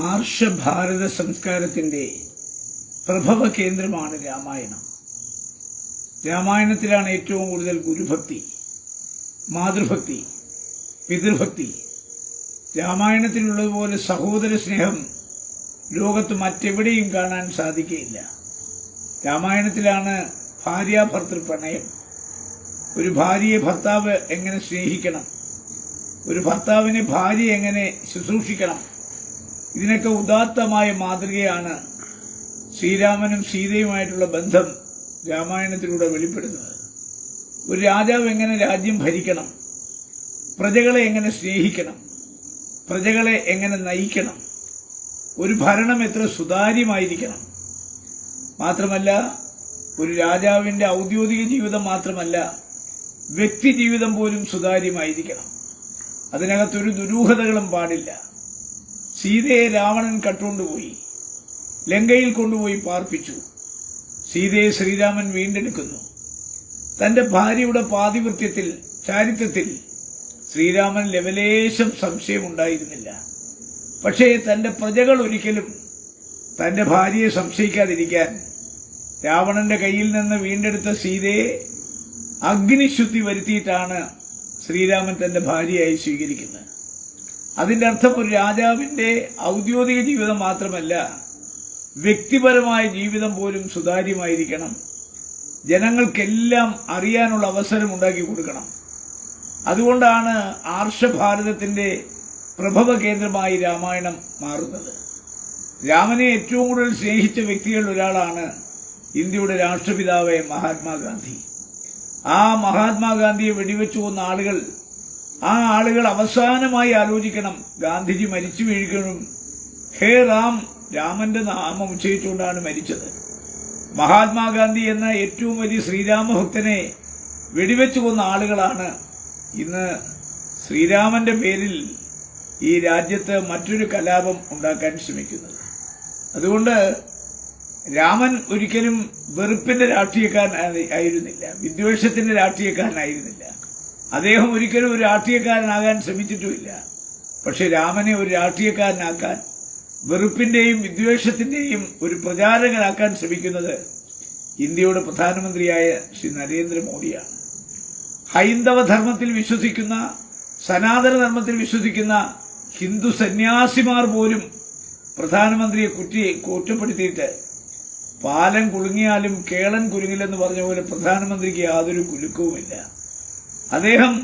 ആർഷഭാരത സംസ്കാരത്തിന്റെ പ്രഭവ കേന്ദ്രമാണ് രാമായണം. രാമായണത്തിലാണ് ഏറ്റവും കൂടുതൽ ഗുരുഭക്തി, മാതൃഭക്തി, പിതൃഭക്തി. രാമായണത്തിലുള്ളതുപോലെ സഹോദര സ്നേഹം ലോകത്ത് മറ്റെവിടെയും കാണാൻ സാധിക്കുകയില്ല. രാമായണത്തിലാണ് ഭാര്യാഭർത്തൃ പ്രണയം, ഒരു ഭാര്യയെ ഭർത്താവ് എങ്ങനെ സ്നേഹിക്കണം, ഒരു ഭർത്താവിനെ ഭാര്യ എങ്ങനെ ശുശ്രൂഷിക്കണം, ഇതിനൊക്കെ ഉദാത്തമായ മാതൃകയാണ് ശ്രീരാമനും സീതയുമായിട്ടുള്ള ബന്ധം രാമായണത്തിലൂടെ വെളിപ്പെടുന്നത്. ഒരു രാജാവ് എങ്ങനെ രാജ്യം ഭരിക്കണം, പ്രജകളെ എങ്ങനെ സ്നേഹിക്കണം, പ്രജകളെ എങ്ങനെ നയിക്കണം, ഒരു ഭരണം എത്ര സുതാര്യമായിരിക്കണം, മാത്രമല്ല ഒരു രാജാവിന്റെ ഔദ്യോഗിക ജീവിതം മാത്രമല്ല വ്യക്തി ജീവിതം പോലും സുതാര്യമായിരിക്കണം. അതിനകത്തൊരു ദുരൂഹതകളും പാടില്ല. സീതയെ രാവണൻ കട്ടുകൊണ്ടുപോയി ലങ്കയിൽ കൊണ്ടുപോയി പാർപ്പിച്ചു. സീതയെ ശ്രീരാമൻ വീണ്ടെടുക്കുന്നു. തന്റെ ഭാര്യയുടെ പാതിവൃത്യത്തിൽ, ചാരിത്രത്തിൽ ശ്രീരാമൻ ലവലേശം സംശയമുണ്ടായിരുന്നില്ല. പക്ഷേ തന്റെ പ്രജകൾ ഒരിക്കലും തന്റെ ഭാര്യയെ സംശയിക്കാതിരിക്കാൻ രാവണന്റെ കയ്യിൽ നിന്ന് വീണ്ടെടുത്ത സീതയെ അഗ്നിശുദ്ധി വരുത്തിയിട്ടാണ് ശ്രീരാമൻ തന്റെ ഭാര്യയായി സ്വീകരിക്കുന്നത്. അതിന്റെ അർത്ഥം ഒരു രാജാവിന്റെ ഔദ്യോഗിക ജീവിതം മാത്രമല്ല, വ്യക്തിപരമായ ജീവിതം പോലും സുതാര്യമായിരിക്കണം. ജനങ്ങൾക്കെല്ലാം അറിയാനുള്ള അവസരം ഉണ്ടാക്കി കൊടുക്കണം. അതുകൊണ്ടാണ് ആർഷഭാരതത്തിന്റെ പ്രഭവ കേന്ദ്രമായി രാമായണം മാറുന്നത്. രാമനെ ഏറ്റവും കൂടുതൽ സ്നേഹിച്ച വ്യക്തികളിൽ ഒരാളാണ് ഇന്ത്യയുടെ രാഷ്ട്രപിതാവായ മഹാത്മാഗാന്ധി. ആ മഹാത്മാഗാന്ധിയെ വെടിവെച്ചു കൊന്ന ആളുകൾ അവസാനമായി ആലോചിക്കണം, ഗാന്ധിജി മരിച്ചു വീഴുകയും ഹേ റാം, രാമന്റെ നാമം ഉച്ചരിച്ചുകൊണ്ടാണ് മരിച്ചത്. മഹാത്മാഗാന്ധി എന്ന ഏറ്റവും വലിയ ശ്രീരാമഭക്തനെ വെടിവെച്ചു കൊന്ന ആളുകളാണ് ഇന്ന് ശ്രീരാമന്റെ പേരിൽ ഈ രാജ്യത്ത് മറ്റൊരു കലാപം ഉണ്ടാക്കാൻ ശ്രമിക്കുന്നത്. അതുകൊണ്ട് രാമൻ ഒരിക്കലും വെറുപ്പിന്റെ രാഷ്ട്രീയക്കാരനായിരുന്നില്ല, വിദ്വേഷത്തിന്റെ രാഷ്ട്രീയക്കാരനായിരുന്നില്ല. അദ്ദേഹം ഒരിക്കലും ഒരു രാഷ്ട്രീയക്കാരനാകാൻ ശ്രമിച്ചിട്ടുമില്ല. പക്ഷെ രാമനെ ഒരു രാഷ്ട്രീയക്കാരനാക്കാൻ, വെറുപ്പിന്റെയും വിദ്വേഷത്തിന്റെയും ഒരു പ്രചാരകനാക്കാൻ ശ്രമിക്കുന്നത് ഇന്ത്യയുടെ പ്രധാനമന്ത്രിയായ ശ്രീ നരേന്ദ്രമോദിയാണ്. ഹൈന്ദവ ധർമ്മത്തിൽ വിശ്വസിക്കുന്ന, സനാതന ധർമ്മത്തിൽ വിശ്വസിക്കുന്ന ഹിന്ദു സന്യാസിമാർ പോലും പ്രധാനമന്ത്രിയെ കുറ്റപ്പെടുത്തിയിട്ട് പാലം കുലുങ്ങിയാലും കേളൻ കുലുങ്ങില്ലെന്ന് പറഞ്ഞ പോലെ പ്രധാനമന്ത്രിക്ക് യാതൊരു കുലുക്കവുമില്ല. അദ്ദേഹം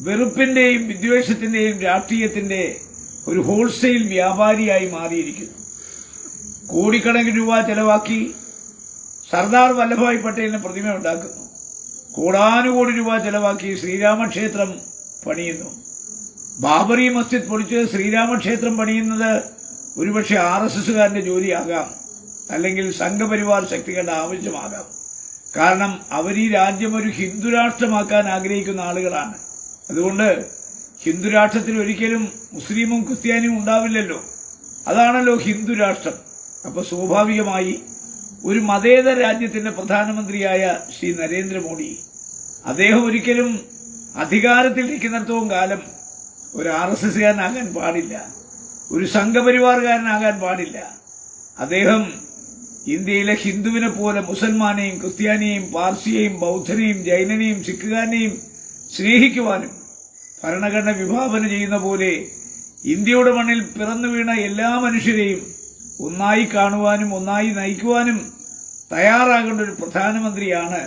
വെറുപ്പിന്റെയും വിദ്വേഷത്തിന്റെയും രാഷ്ട്രീയത്തിന്റെ ഒരു ഹോൾസെയിൽ വ്യാപാരിയായി മാറിയിരിക്കുന്നു. കോടിക്കണക്കിന് രൂപ ചെലവാക്കി സർദാർ വല്ലഭായ് പട്ടേലിന് പ്രതിമ ഉണ്ടാക്കുന്നു. കോടാനുകോടി രൂപ ചെലവാക്കി ശ്രീരാമക്ഷേത്രം പണിയുന്നു. ബാബറി മസ്ജിദ് പൊളിച്ച് ശ്രീരാമക്ഷേത്രം പണിയുന്നത് ഒരുപക്ഷെ RSSകാരന്റെ ജോലിയാകാം, അല്ലെങ്കിൽ സംഘപരിവാർ ശക്തികളുടെ ആവശ്യമാകാം. കാരണം അവർ ഈ രാജ്യം ഒരു ഹിന്ദുരാഷ്ട്രമാക്കാൻ ആഗ്രഹിക്കുന്ന ആളുകളാണ്. അതുകൊണ്ട് ഹിന്ദുരാഷ്ട്രത്തിൽ ഒരിക്കലും മുസ്ലിമും ക്രിസ്ത്യാനിയും ഉണ്ടാവില്ലല്ലോ. അതാണല്ലോ ഹിന്ദുരാഷ്ട്രം. അപ്പൊ സ്വാഭാവികമായി ഒരു മതേതര രാജ്യത്തിന്റെ പ്രധാനമന്ത്രിയായ ശ്രീ നരേന്ദ്രമോദി, അദ്ദേഹം ഒരിക്കലും അധികാരത്തിൽ ഇരിക്കുന്നിടത്തോളം കാലം ഒരു RSSകാരനാകാൻ പാടില്ല, ഒരു സംഘപരിവാറുകാരനാകാൻ പാടില്ല. അദ്ദേഹം ഇന്ത്യയിലെ ഹിന്ദുവിനെ പോലെ മുസൽമാനെയും ക്രിസ്ത്യാനിയെയും പാർസിയെയും ബൌദ്ധനെയും ജൈനനെയും സിഖുകാരനെയും സ്നേഹിക്കുവാനും ഭരണഘടന വിഭാവന ചെയ്യുന്ന പോലെ ഇന്ത്യയുടെ മണ്ണിൽ പിറന്നു വീണ എല്ലാ മനുഷ്യരെയും ഒന്നായി കാണുവാനും ഒന്നായി നയിക്കുവാനും തയ്യാറാകേണ്ട ഒരു പ്രധാനമന്ത്രിയാണ്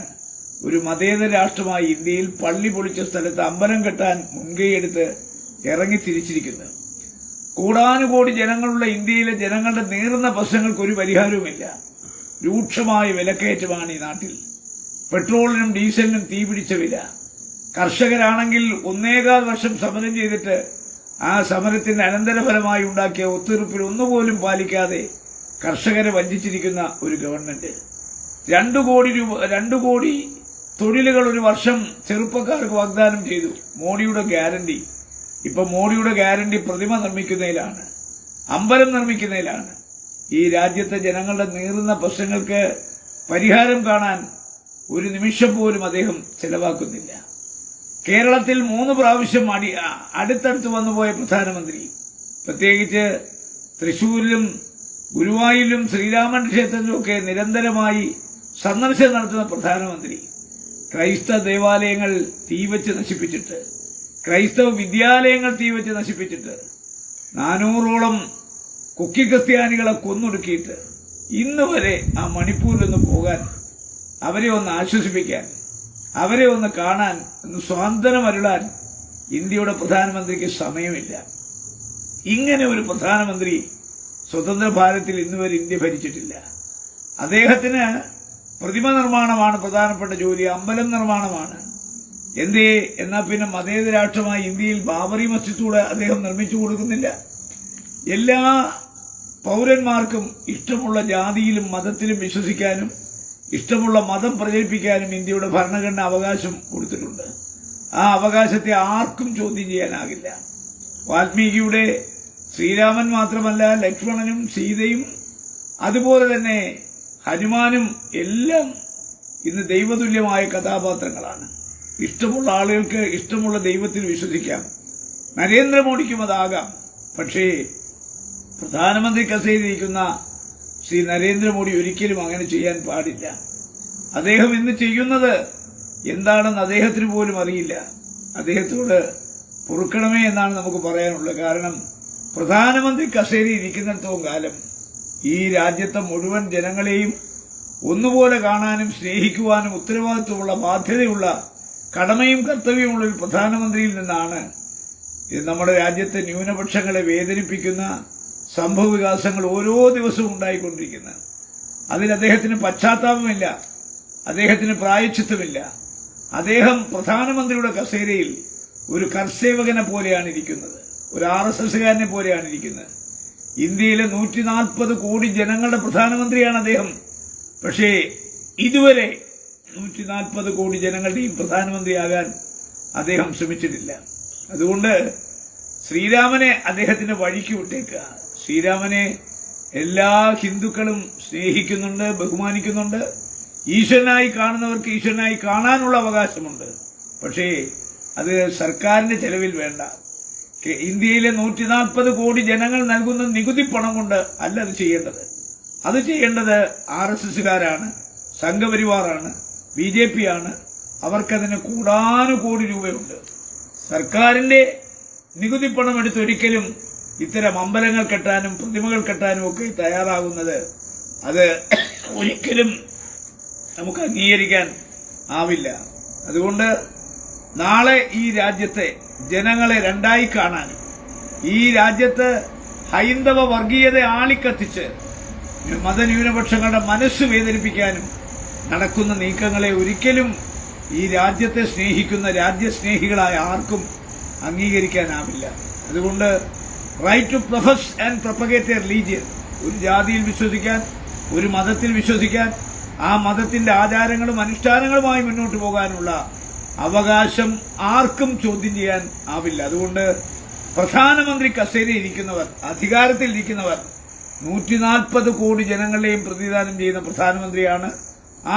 ഒരു മതേതര രാഷ്ട്രമായി ഇന്ത്യയിൽ പള്ളി പൊളിച്ച സ്ഥലത്ത് അമ്പലം കെട്ടാൻ മുൻകൈയെടുത്ത് ഇറങ്ങി തിരിച്ചിരിക്കുന്നത്. കോടാനുകോടി ജനങ്ങളുള്ള ഇന്ത്യയിലെ ജനങ്ങളുടെ നീറുന്ന പ്രശ്നങ്ങൾക്ക് ഒരു പരിഹാരവുമില്ല. രൂക്ഷമായ വിലക്കയറ്റമാണ് ഈ നാട്ടിൽ. പെട്രോളിനും ഡീസലിനും തീപിടിച്ച വില. കർഷകരാണെങ്കിൽ 1.25 വർഷം സമരം ചെയ്തിട്ട് ആ സമരത്തിന്റെ അനന്തരഫലമായി ഉണ്ടാക്കിയ ഒത്തുതീർപ്പിൽ ഒന്നുപോലും പാലിക്കാതെ കർഷകരെ വഞ്ചിച്ചിരിക്കുന്ന ഒരു ഗവൺമെന്റ്. 2 കോടി തൊഴിലുകൾ ഒരു വർഷം ചെറുപ്പക്കാർക്ക് വാഗ്ദാനം ചെയ്തു. മോഡിയുടെ ഗ്യാരണ്ടി. ഇപ്പൊ മോഡിയുടെ ഗ്യാരണ്ടി പ്രതിമ നിർമ്മിക്കുന്നതിലാണ്, അമ്പലം നിർമ്മിക്കുന്നതിലാണ്. ഈ രാജ്യത്തെ ജനങ്ങളുടെ നീറുന്ന പ്രശ്നങ്ങൾക്ക് പരിഹാരം കാണാൻ ഒരു നിമിഷം പോലും അദ്ദേഹം ചെലവാക്കുന്നില്ല. കേരളത്തിൽ 3 പ്രാവശ്യം അടുത്തടുത്ത് വന്നുപോയ പ്രധാനമന്ത്രി, പ്രത്യേകിച്ച് തൃശൂരിലും ഗുരുവായൂരിലും ശ്രീരാമൻ ക്ഷേത്രത്തിലുമൊക്കെ നിരന്തരമായി സന്ദർശനം നടത്തുന്ന പ്രധാനമന്ത്രി ക്രൈസ്തവ ദേവാലയങ്ങൾ തീവച്ച് നശിപ്പിച്ചിട്ട്, ക്രൈസ്തവ വിദ്യാലയങ്ങൾ തീവച്ച് നശിപ്പിച്ചിട്ട്, 400ഓളം കുക്കി ക്രിസ്ത്യാനികളെ കൊന്നൊടുക്കിയിട്ട് ഇന്ന് വരെ ആ മണിപ്പൂരിലൊന്ന് പോകാൻ, അവരെ ഒന്ന് ആശ്വസിപ്പിക്കാൻ, അവരെ ഒന്ന് കാണാൻ, ഒന്ന് സ്വാതന്ത്ര്യമരുളാൻ ഇന്ത്യയുടെ പ്രധാനമന്ത്രിക്ക് സമയമില്ല. ഇങ്ങനെ ഒരു പ്രധാനമന്ത്രി സ്വതന്ത്ര ഭാരതത്തിൽ ഇന്നുവരെ ഇന്ത്യ ഭരിച്ചിട്ടില്ല. അദ്ദേഹത്തിന് പ്രതിമ നിർമ്മാണമാണ് പ്രധാനപ്പെട്ട ജോലി, അമ്പലം നിർമ്മാണമാണ്. എന്തേ എന്നാ പിന്നെ മതേതരാഷ്ട്രമായ ഇന്ത്യയിൽ ബാബറി മസ്ജിദ് കൂടെ അദ്ദേഹം നിർമ്മിച്ചു കൊടുക്കുന്നില്ല? എല്ലാ പൗരന്മാർക്കും ഇഷ്ടമുള്ള ജാതിയിലും മതത്തിലും വിശ്വസിക്കാനും ഇഷ്ടമുള്ള മതം പ്രചരിപ്പിക്കാനും ഇന്ത്യയുടെ ഭരണഘടന അവകാശം കൊടുത്തിട്ടുണ്ട്. ആ അവകാശത്തെ ആർക്കും ചോദ്യം ചെയ്യാനാകില്ല. വാൽമീകിയുടെ ശ്രീരാമൻ മാത്രമല്ല, ലക്ഷ്മണനും സീതയും അതുപോലെ തന്നെ ഹനുമാനും എല്ലാം ഇന്ന് ദൈവതുല്യമായ കഥാപാത്രങ്ങളാണ്. ഇഷ്ടമുള്ള ആളുകൾക്ക് ഇഷ്ടമുള്ള ദൈവത്തിൽ വിശ്വസിക്കാം. നരേന്ദ്രമോദിക്കും അതാകാം. പക്ഷേ പ്രധാനമന്ത്രി കസേരയിരിക്കുന്ന ശ്രീ നരേന്ദ്രമോദി ഒരിക്കലും അങ്ങനെ ചെയ്യാൻ പാടില്ല. അദ്ദേഹം ഇന്ന് ചെയ്യുന്നത് എന്താണെന്ന് അദ്ദേഹത്തിന് പോലും അറിയില്ല. അദ്ദേഹത്തോട് പൊറുക്കണമേ എന്നാണ് നമുക്ക് പറയാനുള്ളത്. കാരണം പ്രധാനമന്ത്രി കസേരയിൽ ഇരിക്കുന്നിടത്തോളം കാലം ഈ രാജ്യത്തെ മുഴുവൻ ജനങ്ങളെയും ഒന്നുപോലെ കാണാനും സ്നേഹിക്കുവാനും ഉത്തരവാദിത്വമുള്ള ബാധ്യതയുള്ള കടമയും കർത്തവ്യമുള്ള ഒരു പ്രധാനമന്ത്രിയിൽ നിന്നാണ് നമ്മുടെ രാജ്യത്തെ ന്യൂനപക്ഷങ്ങളെ വേദനിപ്പിക്കുന്ന സംഭവ വികാസങ്ങൾ ഓരോ ദിവസവും ഉണ്ടായിക്കൊണ്ടിരിക്കുന്നത്. അതിൽ അദ്ദേഹത്തിന് പശ്ചാത്താപമില്ല, അദ്ദേഹത്തിന് പ്രായശ്ചിത്തമില്ല. അദ്ദേഹം പ്രധാനമന്ത്രിയുടെ കസേരയിൽ ഒരു കർസേവകനെ പോലെയാണ് ഇരിക്കുന്നത്, ഒരു RSSകാരനെ പോലെയാണ് ഇരിക്കുന്നത്. ഇന്ത്യയിലെ 140 കോടി ജനങ്ങളുടെ പ്രധാനമന്ത്രിയാണ് അദ്ദേഹം. പക്ഷേ ഇതുവരെ 140 കോടി ജനങ്ങളുടെയും പ്രധാനമന്ത്രിയാകാൻ അദ്ദേഹം ശ്രമിച്ചിട്ടില്ല. അതുകൊണ്ട് ശ്രീരാമനെ അദ്ദേഹത്തിന്റെ വഴിക്ക് വിട്ടേക്കുക. ശ്രീരാമനെ എല്ലാ ഹിന്ദുക്കളും സ്നേഹിക്കുന്നുണ്ട്, ബഹുമാനിക്കുന്നുണ്ട്. ഈശ്വരനായി കാണുന്നവർക്ക് ഈശ്വരനായി കാണാനുള്ള അവകാശമുണ്ട്. പക്ഷേ അത് സർക്കാരിന്റെ ചെലവിൽ വേണ്ട. ഇന്ത്യയിലെ 140 കോടി ജനങ്ങൾ നൽകുന്ന നികുതി പണം കൊണ്ട് അല്ല അത് ചെയ്യേണ്ടത്. അത് ചെയ്യേണ്ടത് RSSകാരാണ്, സംഘപരിവാറാണ്, BJP ആണ്. അവർക്കതിന് കോടാനുകോടി രൂപയുണ്ട്. സർക്കാരിന്റെ നികുതി പണം എടുത്തൊരിക്കലും ഇത്തരം അമ്പലങ്ങൾ കെട്ടാനും പ്രതിമകൾ കെട്ടാനും ഒക്കെ തയ്യാറാകുന്നത് അത് ഒരിക്കലും നമുക്ക് അംഗീകരിക്കാൻ ആവില്ല. അതുകൊണ്ട് നാളെ ഈ രാജ്യത്തെ ജനങ്ങളെ രണ്ടായി കാണാനും ഈ രാജ്യത്ത് ഹൈന്ദവ വർഗീയത ആളിക്കത്തിച്ച് മതന്യൂനപക്ഷങ്ങളുടെ മനസ്സ് വേദനിപ്പിക്കാനും നടക്കുന്ന നീക്കങ്ങളെ ഒരിക്കലും ഈ രാജ്യത്തെ സ്നേഹിക്കുന്ന രാജ്യസ്നേഹികളായ ആർക്കും അംഗീകരിക്കാനാവില്ല. അതുകൊണ്ട് right to profess and propagate a religion, ഒരു ജാതിയിൽ വിശ്വസിക്കാൻ, ഒരു മതത്തിൽ വിശ്വസിക്കാൻ, ആ മതത്തിന്റെ ആചാരങ്ങളും അനുഷ്ഠാനങ്ങളുമായി മുന്നോട്ട് പോകാനുള്ള അവകാശം ആർക്കും ചോദ്യം ചെയ്യാൻ ആവില്ല. അതുകൊണ്ട് പ്രധാനമന്ത്രി കസേരയിൽ ഇരിക്കുന്നവർ, അധികാരത്തിൽ ഇരിക്കുന്നവർ 140 കോടി ജനങ്ങളെയും പ്രതിനിധാനം ചെയ്യുന്ന പ്രധാനമന്ത്രിയാണ്.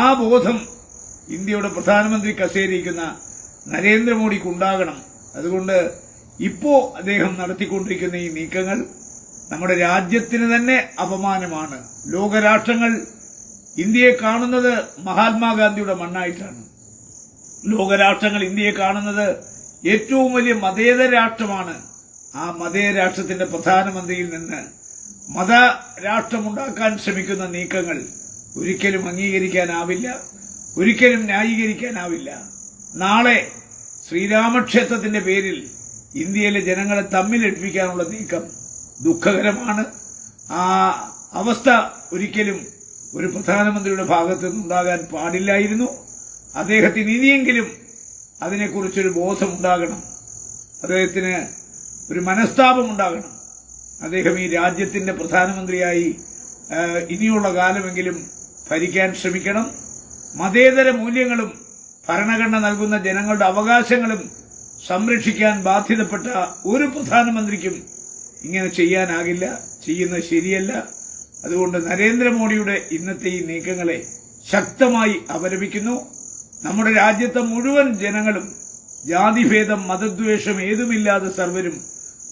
ആ ബോധം ഇന്ത്യയുടെ പ്രധാനമന്ത്രി കസേരയിരിക്കുന്ന നരേന്ദ്രമോദിക്ക് ഉണ്ടാകണം. അതുകൊണ്ട് ഇപ്പോ അദ്ദേഹം നടത്തിക്കൊണ്ടിരിക്കുന്ന ഈ നീക്കങ്ങൾ നമ്മുടെ രാജ്യത്തിന് തന്നെ അപമാനമാണ്. ലോകരാഷ്ട്രങ്ങൾ ഇന്ത്യയെ കാണുന്നത് മഹാത്മാഗാന്ധിയുടെ മണ്ണായിട്ടാണ്. ലോകരാഷ്ട്രങ്ങൾ ഇന്ത്യയെ കാണുന്നത് ഏറ്റവും വലിയ മതേതര രാഷ്ട്രമാണ്. ആ മതേതര രാഷ്ട്രത്തിന്റെ പ്രധാനമന്ത്രിയിൽ നിന്ന് മതരാഷ്ട്രമുണ്ടാക്കാൻ ശ്രമിക്കുന്ന നീക്കങ്ങൾ ഒരിക്കലും അംഗീകരിക്കാനാവില്ല, ഒരിക്കലും ന്യായീകരിക്കാനാവില്ല. നാളെ ശ്രീരാമക്ഷേത്രത്തിന്റെ പേരിൽ ഇന്ത്യയിലെ ജനങ്ങളെ തമ്മിലടിപ്പിക്കാനുള്ള നീക്കം ദുഃഖകരമാണ്. ആ അവസ്ഥ ഒരിക്കലും ഒരു പ്രധാനമന്ത്രിയുടെ ഭാഗത്തു നിന്നുണ്ടാകാൻ പാടില്ലായിരുന്നു. അദ്ദേഹത്തിന് ഇനിയെങ്കിലും അതിനെക്കുറിച്ചൊരു ബോധമുണ്ടാകണം, അദ്ദേഹത്തിന് ഒരു മനസ്താപമുണ്ടാകണം. അദ്ദേഹം ഈ രാജ്യത്തിന്റെ പ്രധാനമന്ത്രിയായി ഇനിയുള്ള കാലമെങ്കിലും ഭരിക്കാൻ ശ്രമിക്കണം. മതേതര മൂല്യങ്ങളും ഭരണഘടന നൽകുന്ന ജനങ്ങളുടെ അവകാശങ്ങളും സംരക്ഷിക്കാൻ ബാധ്യതപ്പെട്ട ഒരു പ്രധാനമന്ത്രിക്കും ഇങ്ങനെ ചെയ്യാനാകില്ല, ചെയ്യുന്നത് ശരിയല്ല. അതുകൊണ്ട് നരേന്ദ്രമോദിയുടെ ഇന്നത്തെ ഈ നീക്കങ്ങളെ ശക്തമായി അപലപിക്കുന്നു. നമ്മുടെ രാജ്യത്തെ മുഴുവൻ ജനങ്ങളും ജാതിഭേദം മതദ്വേഷം ഏതുമില്ലാതെ സർവരും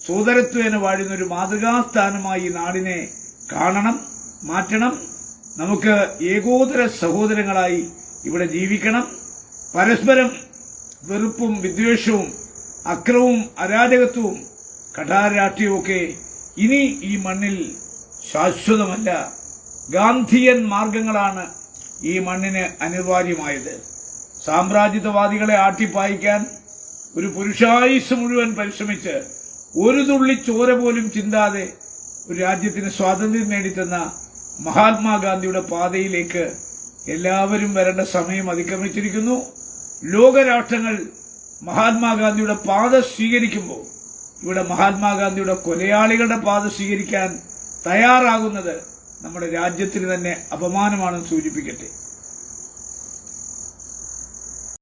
സോദരത്വേന വാഴുന്ന ഒരു മാതൃകാസ്ഥാനമായി ഈ നാടിനെ കാണണം, മാറ്റണം. നമുക്ക് ഏകോദര സഹോദരങ്ങളായി ഇവിടെ ജീവിക്കണം. പരസ്പരം വെറുപ്പും വിദ്വേഷവും അക്രമവും അരാജകത്വവും കഠാരാഷ്ട്രീയമൊക്കെ ഇനി ഈ മണ്ണിൽ ശാശ്വതമല്ല. ഗാന്ധിയൻ മാർഗങ്ങളാണ് ഈ മണ്ണിന് അനിവാര്യമായത്. സാമ്രാജ്യത്വവാദികളെ ആട്ടിപ്പായിക്കാൻ ഒരു പുരുഷായുസ് മുഴുവൻ പരിശ്രമിച്ച് ഒരു തുള്ളി ചോര പോലും ചിന്താതെ ഒരു രാജ്യത്തിന് സ്വാതന്ത്ര്യം നേടിത്തന്ന മഹാത്മാഗാന്ധിയുടെ പാതയിലേക്ക് എല്ലാവരും വരേണ്ട സമയം അതിക്രമിച്ചിരിക്കുന്നു. ലോകരാഷ്ട്രങ്ങൾ മഹാത്മാഗാന്ധിയുടെ പാത സ്വീകരിക്കുമ്പോൾ ഇവിടെ മഹാത്മാഗാന്ധിയുടെ കൊലയാളികളുടെ പാത സ്വീകരിക്കാൻ തയ്യാറാകുന്നത് നമ്മുടെ രാജ്യത്തിന് തന്നെ അപമാനമാണെന്ന് സൂചിപ്പിക്കട്ടെ.